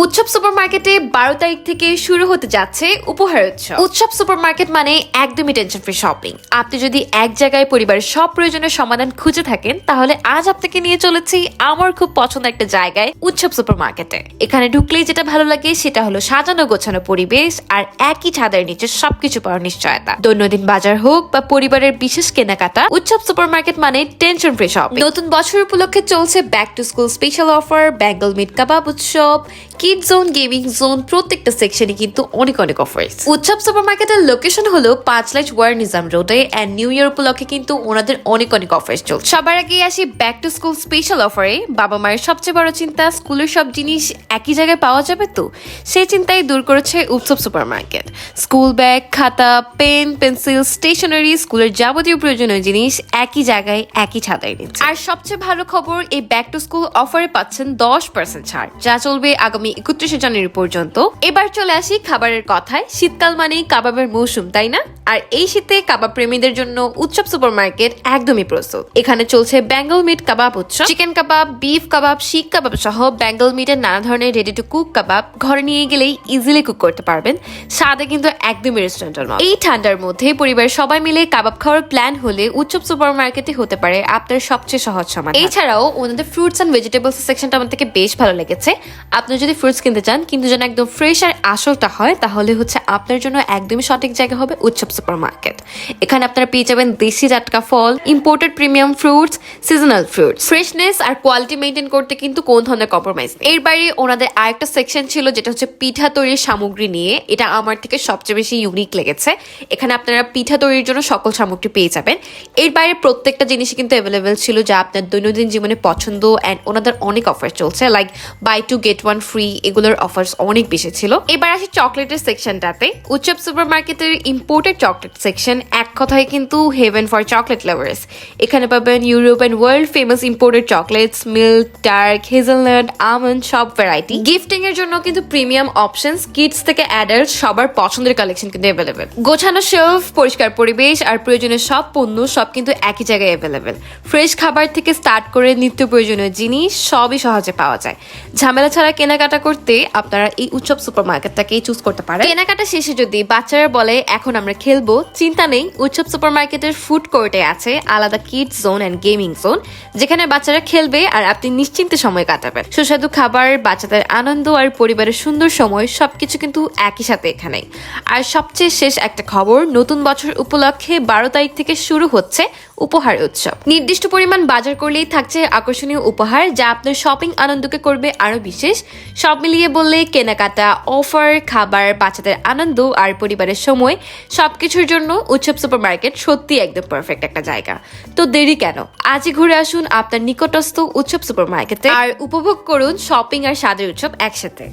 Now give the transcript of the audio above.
উৎসব সুপারমার্কেটে 12 তারিখ থেকে শুরু হতে যাচ্ছে উপহার উৎসব। উৎসব সুপারমার্কেট মানে একদমই টেনশন ফ্রি শপিং। আপনি যদি এক জায়গায় পরিবারের সব প্রয়োজনের সমাধান খুঁজে থাকেন, তাহলে আজ আপনাকে নিয়ে চলেছি আমার খুব পছন্দের একটা জায়গায়, উৎসব সুপারমার্কেটে। এখানে ঢুকলেই যেটা ভালো লাগে সেটা হলো সাজানো গোছানো পরিবেশ আর একই ছাদের নিচে সবকিছু পাওয়ার নিশ্চয়তা। দৈনন্দিন বাজার হোক বা পরিবারের বিশেষ কেনাকাটা, উৎসব সুপারমার্কেট মানে টেনশন ফ্রি শপিং। নতুন বছর উপলক্ষে চলছে back to school special offer, Bengal meat kebab উৎসব, কিড জোন, গেমিং জোন, প্রত্যেকটা সেকশনে কিন্তু অনেক অনেক অফার। উৎসব সুপারমার্কেটের লোকেশন হলো 5 লাইট ওয়ার নিজাম রোডে, এন্ড নিউ ইয়ার উপলক্ষে কিন্তু ওনাদের অনেক অনেক অফার চলছে। সবার আগে আসি ব্যাক টু স্কুল স্পেশাল অফারে। বাবা মায়ের সবচেয়ে বড় চিন্তা স্কুলের সব জিনিস একই জায়গায় পাওয়া যাবে, তো সেই চিন্তাই দূর করেছে উৎসব সুপারমার্কেট। স্কুল ব্যাগ, খাতা, পেন, পেন্সিল, স্টেশনারি, স্কুলের যাবতীয় প্রয়োজনীয় জিনিস একই জায়গায় একই ছাতায় নিচ্ছে। আর সবচেয়ে ভালো খবর, এই ব্যাক টু স্কুল অফারে পাচ্ছেন 10% ছাড়, যা চলবে আগামী 31শে জানুয়ারি পর্যন্ত। এবার চলে আসি খাবারের কথায়। শীতকাল মানেই কাবাবের মৌসুম, তাই না? আর এই শীতে কাবাব প্রেমীদের জন্য উৎসব সুপারমার্কেট একদমই প্রস্তুত। এখানে চলছে বেঙ্গল মিট কাবাব উৎসব। চিকেন কাবাব, বিফ কাবাব, শিক কাবাব সহ বেঙ্গল মিটের নানা ধরনের রেডি টু কুক কাবাব ঘরে নিয়ে গেলেই ইজিলি কুক করতে পারবেন। স্বাদে কিন্তু একদমই রেস্টুরেন্টের মতো। এই ঠান্ডার মধ্যে পরিবারের সবাই মিলে কাবাব খাওয়ার প্ল্যান হলে উৎসব সুপারমার্কেটে হতে পারে আপনার সবচেয়ে সহজ সমাধান। এছাড়াও ওনাদের ফ্রুটস এন্ড ভেজিটেবলস সেকশনটা আমার থেকে বেশ ভালো লেগেছে। আপনি যদি ফ্রুটস কিনতে চান কিন্তু যেন একদম ফ্রেশ আর আসলটা হয়, তাহলে হচ্ছে আপনার জন্য একদমই সঠিক জায়গা হবে উৎসব সুপারমার্কেট। এখানে আপনারা পেয়ে যাবেন দেশি টাটকা ফল, imported premium fruits, seasonal fruits. Freshness আর কোয়ালিটি মেনটেন করতে কিন্তু কোন ধরনের কম্প্রোমাইজ নেই। এর বাইরে ওনাদের আরেকটা সেকশন ছিল যেটা হচ্ছে পিঠা তৈরির সামগ্রী নিয়ে। এটা আমার থেকে সবচেয়ে বেশি ইউনিক লেগেছে। এখানে আপনারা পিঠা তৈরির জন্য সকল সামগ্রী পেয়ে যাবেন। এর বাইরে প্রত্যেকটা জিনিসই কিন্তু অ্যাভেলেবেল ছিল যা আপনার দৈনন্দিন জীবনে পছন্দ, অ্যান্ড ওনাদের অনেক অফার চলছে, like buy two get one free. এগুলোর অফার্স অনেক বেশি ছিল। এবার আসি চকলেটের সেকশনটাতে। উৎসব সুপারমার্কেটের ইম্পোর্টেড চকলেট সেকশন এক কথায় কিন্তু হেভেন ফর চকলেট লাভার্স। এখানে পাবেন Europe and world famous imported chocolates, milk, dark, hazelnut, almond, সব ভ্যারাইটি। গিফটিং এর জন্য কিন্তু প্রিমিয়াম অপশনস, কিডস থেকে অ্যাডাল্ট সবার পছন্দের কালেকশন কিন্তু অ্যাভেলেবেল। গোছানো শেলফ, পরিষ্কার পরিবেশ আর প্রয়োজনীয় সব পণ্য সব কিন্তু একই জায়গায় অ্যাভেলেবেল। ফ্রেশ খাবার থেকে স্টার্ট করে নিত্য প্রয়োজনীয় জিনিস সবই সহজে পাওয়া যায়। ঝামেলা ছাড়া কেনাকাটা করতে আপনারা এই উৎসব সুপারমার্কেটটাকেই চুজ করতে পারেন। কেনাকাটা শেষে যদি বাচ্চারা বলে এখন আমরা খেলবো, চিন্তা নেই, উৎসব সুপারমার্কেটের ফুড কোর্টে আছে আলাদা kids zone and gaming zone, যেখানে বাচ্চারা খেলবে আর আপনি নিশ্চিন্তে সময় কাটাবেন। সুস্বাদু খাবার, বাচ্চাদের আনন্দ আর পরিবারের সুন্দর সময় সবকিছু কিন্তু একই সাথে এখানেই। আর সবচেয়ে শেষ একটা খবর, নতুন বছর উপলক্ষে 12 তারিখ থেকে শুরু হচ্ছে উপহার উৎসব। নির্দিষ্ট পরিমাণ বাজার করলেই থাকছে আকর্ষণীয় উপহার, যা আপনার শপিং আনন্দকে করবে আরো বিশেষ। সব মিলিয়ে বললে কেনাকাটা, অফার, খাবার, বাচ্চাদের আনন্দ আর পরিবারের সময় সবকিছুর জন্য উৎসব সুপারমার্কেট সত্যি একদম পারফেক্ট একটা জায়গা। তো দেরি কেন, আজই ঘুরে আসুন আপনার নিকটস্থ উৎসব সুপারমার্কেটে আর উপভোগ করুন শপিং আর স্বাদের উৎসব একসাথে।